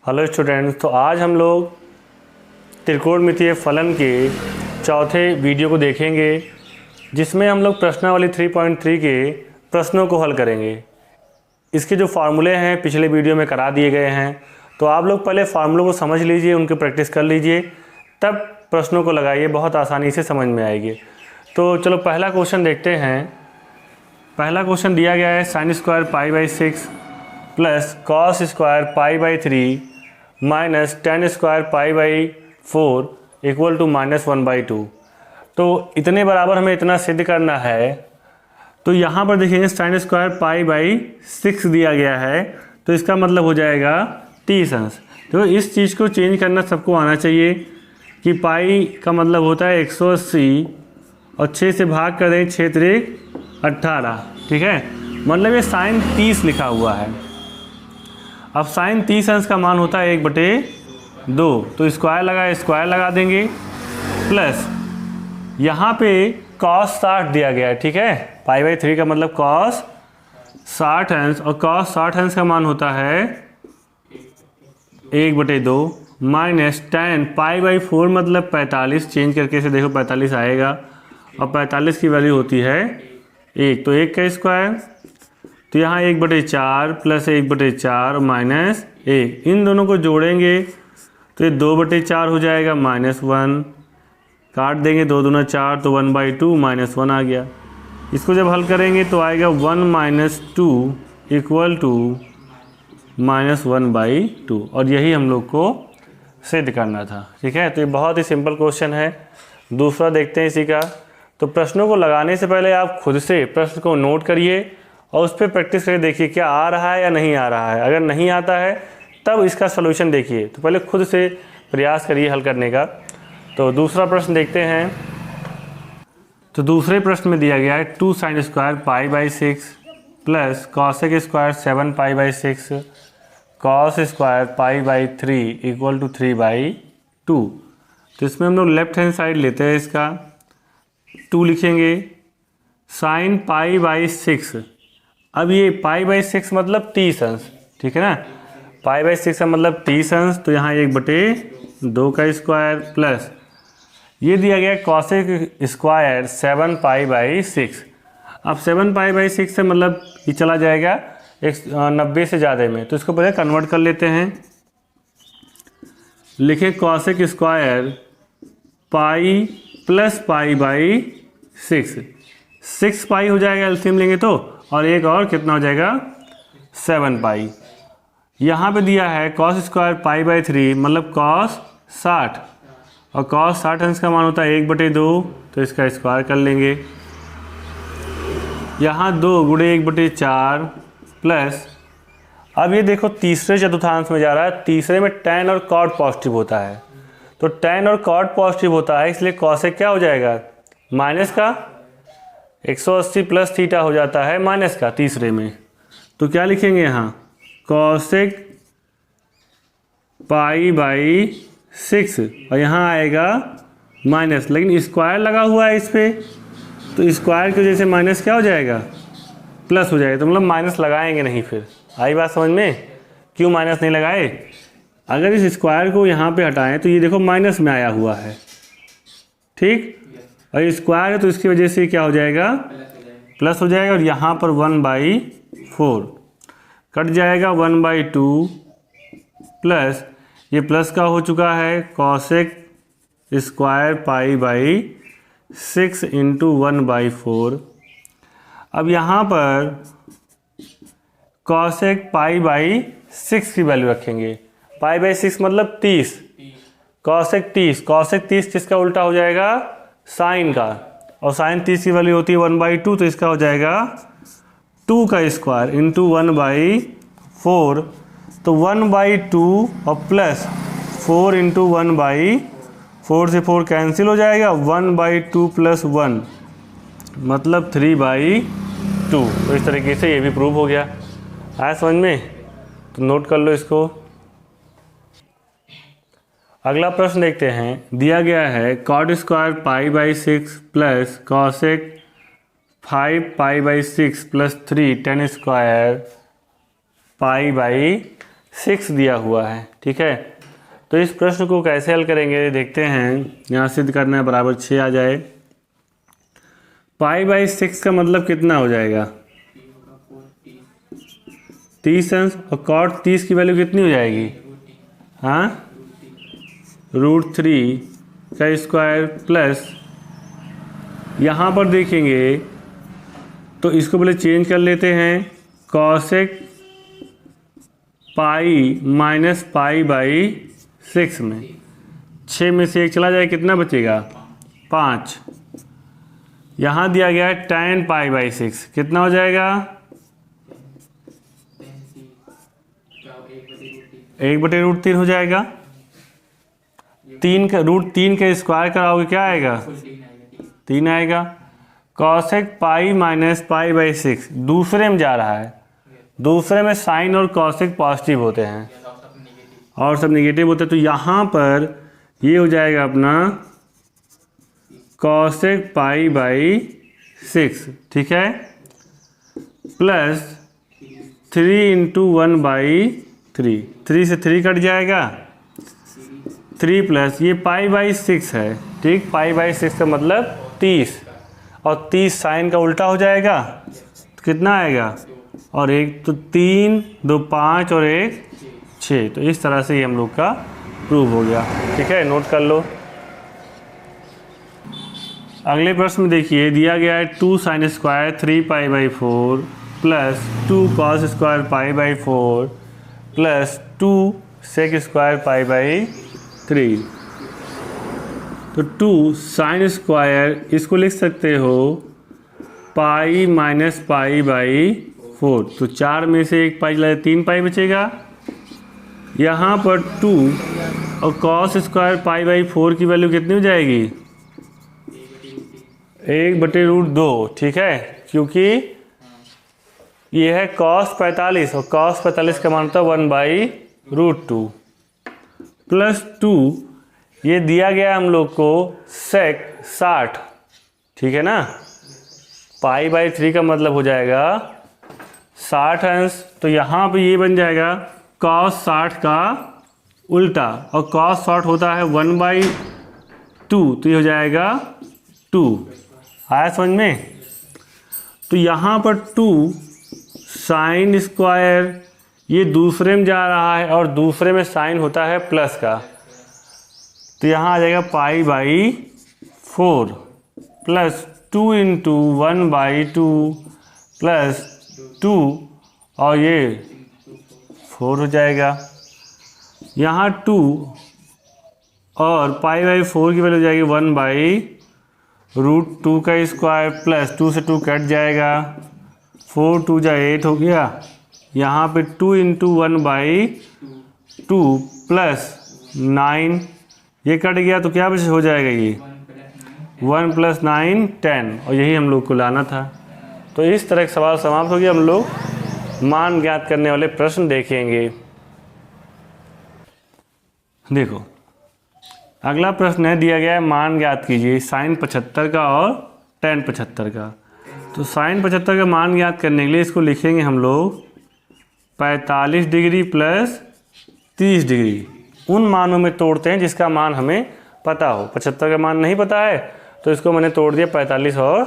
Hello students, तो आज हम लोग त्रिकोणमितीय फलन के चौथे वीडियो को देखेंगे, जिसमें हम लोग प्रश्नावली 3.3 के प्रश्नों को हल करेंगे। इसके जो फार्मूले हैं पिछले वीडियो में करा दिए गए हैं, तो आप लोग पहले फार्मूलों को समझ लीजिए, उनकी प्रैक्टिस कर लीजिए, तब प्रश्नों को लगाइए, बहुत आसानी से समझ में आएगी। तो चलो पहला क्वेश्चन देखते हैं। पहला क्वेश्चन दिया गया है sin square π/6 plus cos square π/3 minus tan square π/4 equal to -1/2। तो इतने बराबर हमें इतना सिद्ध करना है। तो यहाँ पर देखेंगे sin स्क्वायर π/6 दिया गया है, तो इसका मतलब हो जाएगा 30 अंश। तो इस चीज़ को चेंज करना सबको आना चाहिए कि पाई का मतलब होता है 180 और 6 से भाग कर दें, 6 त्रिक 18, ठीक है। मतलब ये sin 30 लिखा हुआ है। अब sin 30 अंश का मान होता है 1/2, तो स्क्वायर लगा देंगे, प्लस यहाँ पे cos 60 दिया गया है, ठीक है। π/3 का मतलब cos 60 अंश, और cos 60 अंश का मान होता है 1/2 माइनस tan π/4 मतलब 45, चेंज करके से देखो 45 आएगा, और 45 की वैल्यू होती है 1, तो 1 का स्क्वायर, तो यहाँ 1/4 प्लस 1/4 माइनस 1, इन दोनों को जोड़ेंगे तो ये 2/4 हो जाएगा -1, काट देंगे 2 दूना 4, तो 1/2 -1 आ गया। इसको जब हल करेंगे तो आएगा 1 - 2 इक्वल टू -1/2, और यही हम लोग को सिद्ध करना था, ठीक है। तो ये बहुत ही सिंपल क्वेश्चन है। दूसरा देखते हैं इसी का। तो प्रश्नों को लगाने से पहले आप खुद से प्रश्न को नोट करिए और उस पर प्रैक्टिस करके देखिए क्या आ रहा है या नहीं आ रहा है। अगर नहीं आता है तब इसका सलूशन देखिए, तो पहले खुद से प्रयास करिए हल करने का। तो दूसरा प्रश्न देखते हैं। तो दूसरे प्रश्न में दिया गया है 2 sin square π/6 plus cosec square 7 π/6 cos square π/3 equal to 3/2। तो इसमें हम लोग लेफ्ट हैंड साइड लेते हैं, इसका 2 लिखेंगे, sin π/6। अब ये π/6 मतलब 30 अंश, ठीक है ना। π/6 का मतलब 30 अंश, तो यहाँ 1/2 का स्क्वायर प्लस ये दिया गया cosec स्क्वायर 7 π/6। अब 7 π/6 से मतलब ये चला जाएगा 90 से ज़्यादा में, तो इसको पहले कन्वर्ट कर लेते हैं। लिखें cosec स्क्वायर पाई प्लस π/6, 6 पाई हो जाएगा एलसीएम लेंगे तो, और एक और कितना हो जाएगा 7 पाई। यहाँ पे दिया है cos स्क्वायर π/3 मतलब cos 60, और cos 60 अंश का मान होता है 1/2, तो इसका स्क्वायर कर लेंगे। यहाँ 2 गुणे 1/4 प्लस, अब ये देखो तीसरे चतुर्थांश में जा रहा है, तीसरे में tan और cot पॉजिटिव होता है, तो tan और cot पॉजिटिव होता है, इसलिए cosec क्या हो जाएगा माइनस का 180 प्लस थीटा हो जाता है माइनस का तीसरे में। तो क्या लिखेंगे यहाँ cosec π/6, और यहाँ आएगा माइनस, लेकिन स्क्वायर लगा हुआ है इस पर, तो स्क्वायर की वजह से माइनस क्या हो जाएगा प्लस हो जाएगा। तो मतलब माइनस लगाएंगे नहीं। फिर आई बात समझ में, क्यों माइनस नहीं लगाए। अगर इस स्क्वायर को यहाँ पे हटाएं तो ये देखो माइनस में आया हुआ है, ठीक, और स्क्वायर है तो इसकी वजह से क्या हो जाएगा प्लस हो जाएगा, और यहाँ पर 1/4 कट जाएगा, 1/2 प्लस ये प्लस का हो चुका है cosec स्क्वायर π/6 इंटू 1/4। अब यहाँ पर cosec π/6 की वैल्यू रखेंगे, π/6 मतलब 30, cosec 30 किसका उल्टा हो जाएगा साइन का, और साइन 30 की वैल्यू होती है 1/2, तो इसका हो जाएगा 2 का स्क्वायर इंटू 1/4, तो 1/2 और प्लस 4 इंटू 1/4 से 4 कैंसिल हो जाएगा, 1/2 प्लस 1 मतलब 3/2। तो इस तरीके से ये भी प्रूव हो गया। आया समझ में, तो नोट कर लो इसको। अगला प्रश्न देखते हैं। दिया गया है cot square π/6 plus cosec 5 π/6 plus 3 tan square π/6 6 दिया हुआ है। ठीक है, तो इस प्रश्न को कैसे हल करेंगे देखते हैं। यहाँ सिद्ध करना है बराबर 6 आ जाए। π/6 का मतलब कितना हो जाएगा? 30 अंश। और cot 30 की वैल्यू कितनी हो जाएगी? हाँ, √3 का स्क्वायर प्लस, यहाँ पर देखेंगे तो इसको पहले चेंज कर लेते हैं। cosec पाई माइनस π/6 में 6 में से 1 चला जाए, कितना बचेगा? 5। यहाँ दिया गया है tan π/6, कितना हो जाएगा? 1/√3 हो जाएगा। 3 का √3 का स्क्वायर कराओगे क्या आएगा? 3 आएगा। cosec पाई माइनस π/6 दूसरे में जा रहा है, दूसरे में साइन और cosec पॉजिटिव होते हैं और सब नेगेटिव होते हैं, तो यहाँ पर ये हो जाएगा अपना cosec π/6। ठीक है, प्लस 3 × 1/3, 3 से 3 कट जाएगा, 3 प्लस ये π/6 है। ठीक, π/6 का मतलब 30, और 30 साइन का उल्टा हो जाएगा तो कितना आएगा? और 1 तो 3, 2 5 और 1 6। तो इस तरह से ये हम लोग का प्रूव हो गया। ठीक है, नोट कर लो। अगले प्रश्न में देखिए, दिया गया है 2 sin square 3π/4 plus 2 cos square π/4 plus 2 sec square π/3। तो 2 sin स्क्वायर इसको लिख सकते हो पाई माइनस π/4, तो 4 में से 1 पाई चला जाए, 3 पाई बचेगा। यहाँ पर 2 और cos स्क्वायर π/4 की वैल्यू कितनी हो जाएगी? 1/√2। ठीक है, क्योंकि ये है cos 45 और cos 45 का मान होता है 1/√2 प्लस 2, ये दिया गया हम लोग को sec 60। ठीक है ना, π/3 का मतलब हो जाएगा 60 अंश, तो यहाँ पे ये बन जाएगा cos 60 का उल्टा, और cos 60 होता है 1/2, तो ये हो जाएगा 2। आया समझ में? तो यहाँ पर 2 sin स्क्वायर ये दूसरे में जा रहा है और दूसरे में साइन होता है प्लस का, तो यहाँ आ जाएगा π/4 प्लस 2 × 1/2 प्लस 2 और ये 4 हो जाएगा। यहाँ 2 और π/4 की वैल्यू हो जाएगी 1/√2 का स्क्वायर प्लस 2 से 2 कट जाएगा, 4 2 जा 8 हो गया। यहाँ पे 2 × 1/2 प्लस 9, ये कट गया तो क्या बचे हो जाएगा? ये 1 + 9 10, और यही हम लोग को लाना था। तो इस तरह का सवाल समाप्त हो गया। हम लोग मान ज्ञात करने वाले प्रश्न देखेंगे। देखो, अगला प्रश्न है, दिया गया है मान ज्ञात कीजिए sin 75 का और tan 75 का। तो sin 75 का मान ज्ञात करने के लिए इसको लिखेंगे हम लोग 45 डिग्री प्लस 30 डिग्री। उन मानों में तोड़ते हैं जिसका मान हमें पता हो। 75 का मान नहीं पता है तो इसको मैंने तोड़ दिया 45 और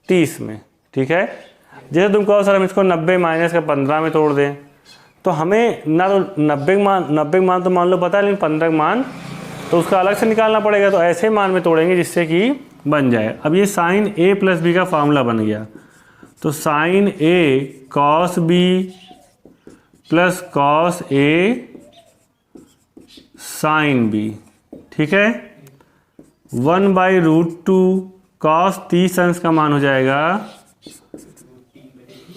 30 में। ठीक है, जैसे तुम कहो सर हम इसको 90 माइनस का 15 में तोड़ दें, तो हमें ना तो 90 मान तो मान लो पता है, लेकिन 15 मान तो उसका अलग से निकालना पड़ेगा। तो ऐसे मान में तोड़ेंगे जिससे कि बन जाए। अब ये sin a + b का फार्मूला बन गया, तो sin a cos b plus cos a sin b। ठीक है, 1/√2 cos 30 अंश का मान हो जाएगा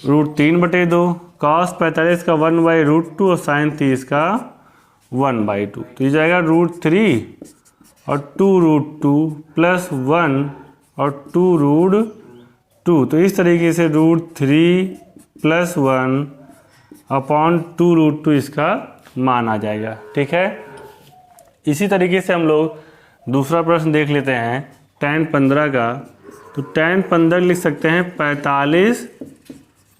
√3/2, cos 45 का 1/√2 और sin 30 का 1/2, तो ये जाएगा √3 और 2√2 प्लस 1 और 2√2। तो इस तरीके से √3 + 1 अपॉन 2√2 इसका मान आ जाएगा। ठीक है, इसी तरीके से हम लोग दूसरा प्रश्न देख लेते हैं tan 15 का। तो tan 15 लिख सकते हैं 45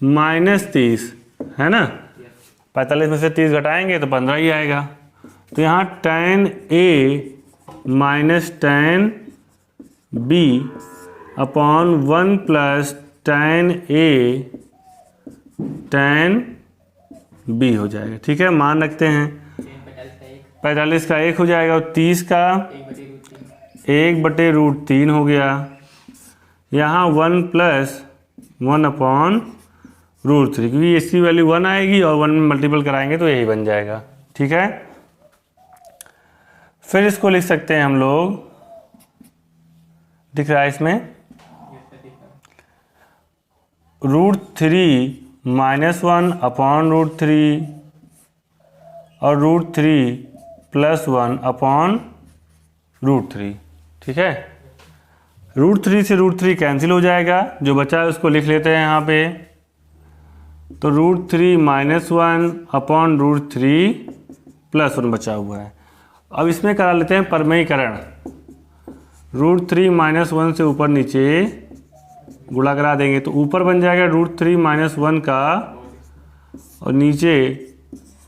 - 30, है ना। 45 में से 30 घटाएंगे तो 15 ही आएगा। तो यहाँ tan A minus tan B upon 1 plus tan A tan B हो जाएगा। ठीक है, मान रखते हैं। 45 का 1 हो जाएगा और 30 का 1/√3 हो गया। यहाँ 1 प्लस 1 अपॉन √3, क्योंकि इसकी वैल्यू 1 आएगी और 1 में मल्टीपल कराएंगे तो यही बन जाएगा। ठीक है, फिर इसको लिख सकते हैं हम लोग, दिख रहा है इसमें, √3 माइनस 1 अपॉन √3 और √3 प्लस 1 अपॉन √3। ठीक है, √3 से √3 कैंसिल हो जाएगा, जो बचा है उसको लिख लेते हैं यहाँ पे। तो √3 माइनस 1 अपॉन √3 प्लस 1 बचा हुआ है। अब इसमें करा लेते हैं परमेयीकरण। √3 माइनस 1 से ऊपर नीचे गुणा करा देंगे तो ऊपर बन जाएगा √3 माइनस 1 का और नीचे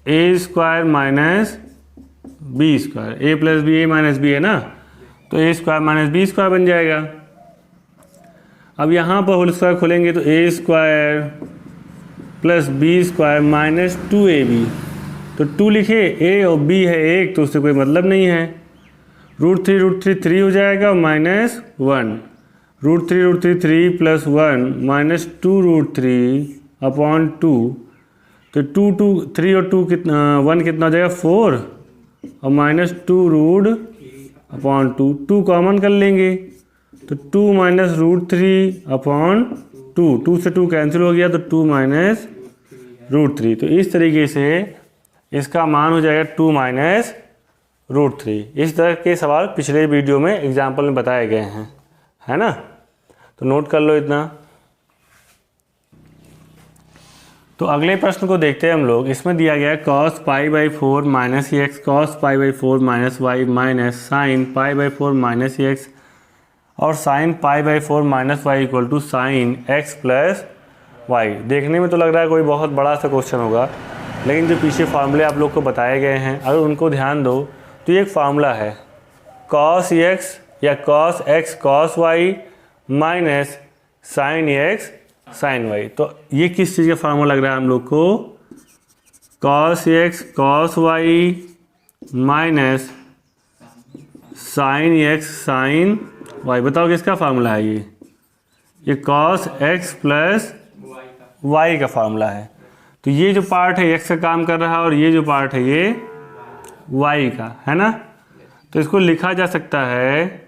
a² minus b²। a plus B a minus B है ना, तो a² माइनस b² बन जाएगा। अब यहाँ पर होल स्क्वायर खोलेंगे तो a² plus b² minus 2ab। तो 2 लिखे, a और b है 1 तो उससे कोई मतलब नहीं है। √3 3 हो जाएगा माइनस 1। √3 3 plus 1 minus 2√3 upon 2। तो 3 और 2 कितना, 1 कितना हो जाएगा 4 और माइनस 2 अपॉन 2 कॉमन कर लेंगे तो 2 माइनस √3 अपॉन 2 से 2 कैंसिल हो गया तो 2 माइनस √3। तो इस तरीके से इसका मान हो जाएगा 2 माइनस √3। इस तरह के सवाल पिछले वीडियो में एग्जाम्पल में बताए गए हैं, है ना, तो नोट कर लो इतना। तो अगले प्रश्न को देखते हैं हम लोग। इसमें दिया गया है cos π/4 minus x cos π/4 minus y minus sin π/4 minus x और sin π/4 minus y equal to sin x plus y। देखने में तो लग रहा है कोई बहुत बड़ा सा क्वेश्चन होगा, लेकिन जो पीछे फार्मूले आप लोग को बताए गए हैं अगर उनको ध्यान दो तो ये एक फार्मूला है cos x या cos x cos y minus sin x sin y। तो ये किस चीज़ का फार्मूला लग रहा है हम लोग को, cos x cos y minus sin x sin y। बताओ किसका फार्मूला है ये cos x प्लस y का फार्मूला है। तो ये जो पार्ट है x का काम कर रहा है और ये जो पार्ट है ये y का है ना। तो इसको लिखा जा सकता है,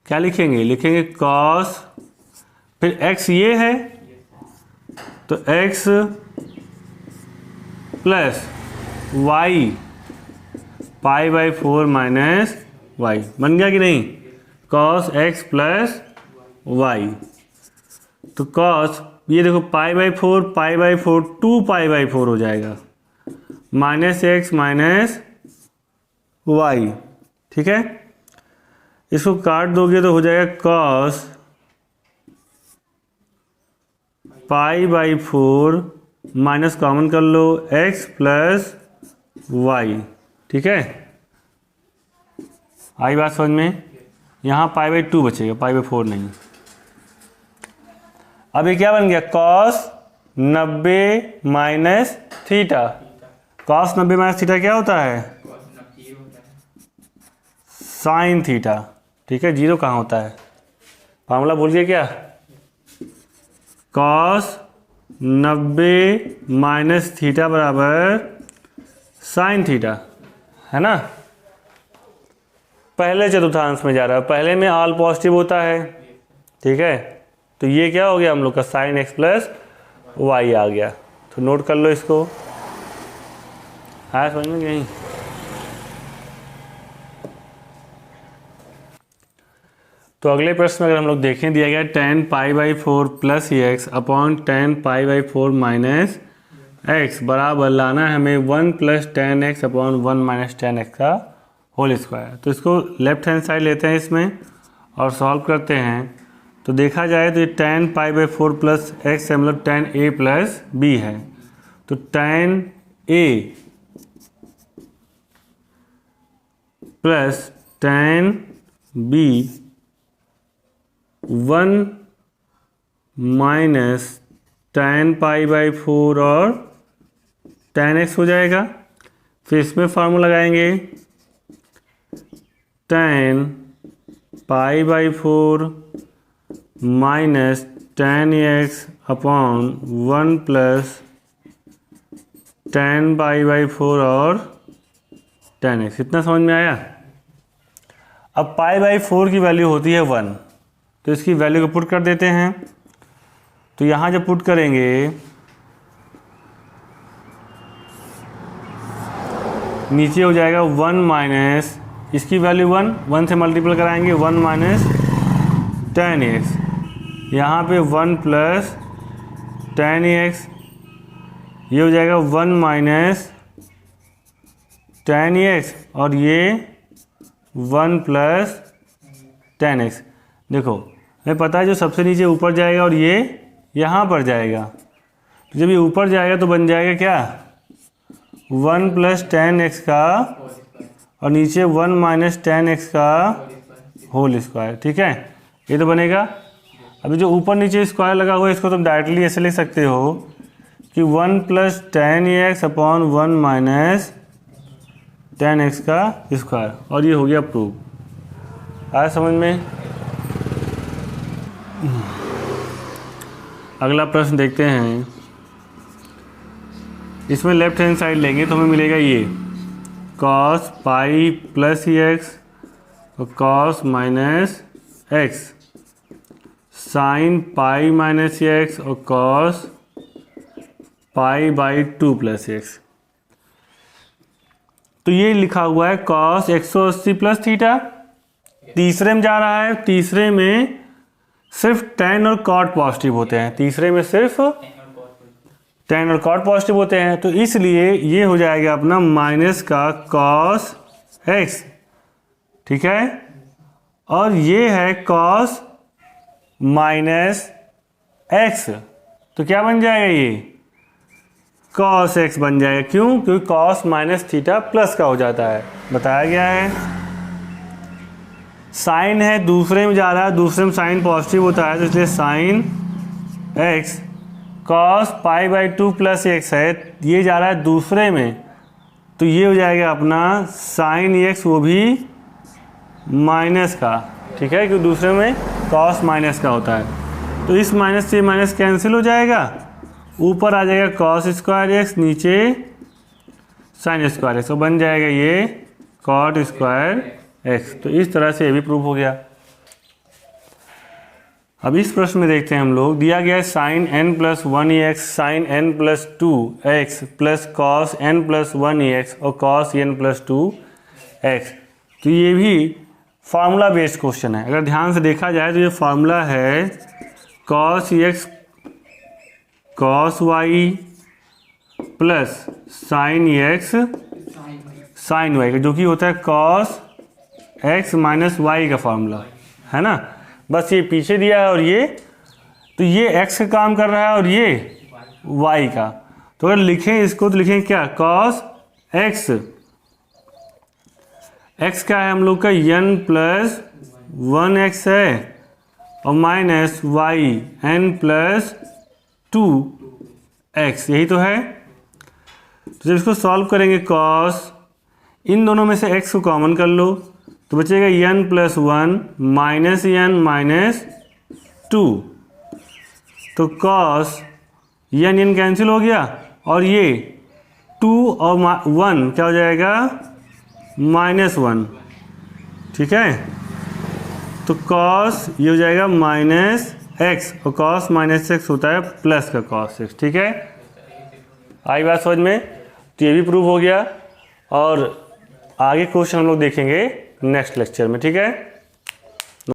क्या लिखेंगे, लिखेंगे cos, फिर x ये है तो x plus y π/4 minus y बन गया कि नहीं, cos x प्लस y। तो cos ये देखो π/4 2π/4 हो जाएगा माइनस x माइनस y। ठीक है, इसको काट दोगे तो हो जाएगा cos π/4 माइनस कॉमन कर लो x प्लस y। ठीक है, आई बात समझ में। यहाँ π/2 बचेगा, π/4 नहीं। अब ये क्या बन गया, cos 90 minus theta. cos 90 minus theta क्या होता है, साइन थीटा। ठीक है, जीरो कहाँ होता है, फार्मूला भूल गए क्या, cos 90 माइनस थीटा बराबर साइन थीटा, है ना। पहले चतुर्थांश में जा रहा है, पहले में ऑल पॉजिटिव होता है। ठीक है, तो ये क्या हो गया हम लोग का sin x प्लस y आ गया। तो नोट कर लो इसको, हाँ समझ में नहीं। तो अगले प्रश्न में अगर हम लोग देखें, दिया गया tan π/4 plus x upon tan π/4 minus x बराबर लाना है हमें 1 plus tan x upon 1 minus tan x का होल स्क्वायर। तो इसको लेफ्ट हैंड साइड लेते हैं इसमें और सॉल्व करते हैं। तो देखा जाए तो ये tan π/4 प्लस एक्स है, मतलब tan a प्लस b है। तो tan a plus tan b 1 minus tan π/4 और tan x हो जाएगा। फिर इसमें फार्मूला लगाएंगे tan π/4 minus tan x upon 1 plus tan π/4 और tan x। इतना समझ में आया। अब π/4 की वैल्यू होती है 1, तो इसकी वैल्यू को पुट कर देते हैं। तो यहाँ जब पुट करेंगे नीचे हो जाएगा 1 माइनस इसकी वैल्यू 1 से मल्टीपल कराएंगे 1 माइनस tan x, यहाँ पे 1 प्लस tan x, ये हो जाएगा 1 माइनस tan x और ये 1 प्लस tan x। देखो हमें पता है जो सबसे नीचे ऊपर जाएगा और ये यहाँ पर जाएगा, तो जब ये ऊपर जाएगा तो बन जाएगा क्या 1 प्लस tan x का और नीचे 1 माइनस tan x का होल स्क्वायर। ठीक है, ये तो बनेगा। अभी जो ऊपर नीचे स्क्वायर लगा हुआ है इसको तुम डायरेक्टली ऐसे लिख सकते हो कि 1 plus tan x upon 1 minus tan x का स्क्वायर, और ये हो गया प्रूव। आया समझ में। अगला प्रश्न देखते हैं। इसमें लेफ्ट हैंड साइड लेंगे तो हमें मिलेगा ये cos पाई प्लस एक्स और cos minus x, sine pi minus x और cos π/2 प्लस एक्स। तो ये लिखा हुआ है cos 180 प्लस थीटा। तीसरे में जा रहा है, तीसरे में सिर्फ tan और cot पॉजिटिव होते हैं, तीसरे में सिर्फ tan और cot पॉजिटिव होते हैं। तो इसलिए ये हो जाएगा अपना माइनस का cos x। ठीक है, और ये है cos माइनस x, तो क्या बन जाएगा ये cos x बन जाएगा। क्यों? क्योंकि cos माइनस थीटा प्लस का हो जाता है, बताया गया है। साइन है दूसरे में जा रहा है, दूसरे में साइन पॉजिटिव होता है, तो इसलिए sine x cos π/2 plus x है, ये जा रहा है दूसरे में, तो ये हो जाएगा अपना साइन x, वो भी माइनस का। ठीक है, क्योंकि दूसरे में cos माइनस का होता है, तो इस माइनस से माइनस कैंसिल हो जाएगा, ऊपर आ जाएगा cos स्क्वायर x, नीचे साइन स्क्वायर x, तो बन जाएगा ये cot स्क्वायर x। तो इस तरह से ये भी प्रूफ हो गया। अब इस प्रश्न में देखते हैं हम लोग, दिया गया है sine n plus 1x sine n plus 2x plus cos n plus 1x और कॉस n प्लस 2x। तो ये भी फार्मूला बेस्ड क्वेश्चन है। अगर ध्यान से देखा जाए तो ये फार्मूला है cos x cos y plus sine x sine y का, जो कि होता है कॉस x माइनस y का फार्मूला है ना। बस ये पीछे दिया है और ये, तो ये x का काम कर रहा है और ये y का। तो अगर लिखें इसको तो लिखें क्या, कॉस x, x क्या है हम लोग का n प्लस 1x है और minus y n plus 2x, यही तो है। तो जब इसको सॉल्व करेंगे कॉस, इन दोनों में से x को कॉमन कर लो तो बचेगा n plus 1 minus n minus 2, तो कॉस n कैंसिल हो गया और ये 2 और 1 क्या हो जाएगा -1। ठीक है, तो कॉस ये हो जाएगा माइनस x और कॉस माइनस x होता है प्लस का कॉस x। ठीक है, आई बात समझ में। तो ये भी प्रूव हो गया और आगे क्वेश्चन हम लोग देखेंगे नेक्स्ट लेक्चर में। ठीक है।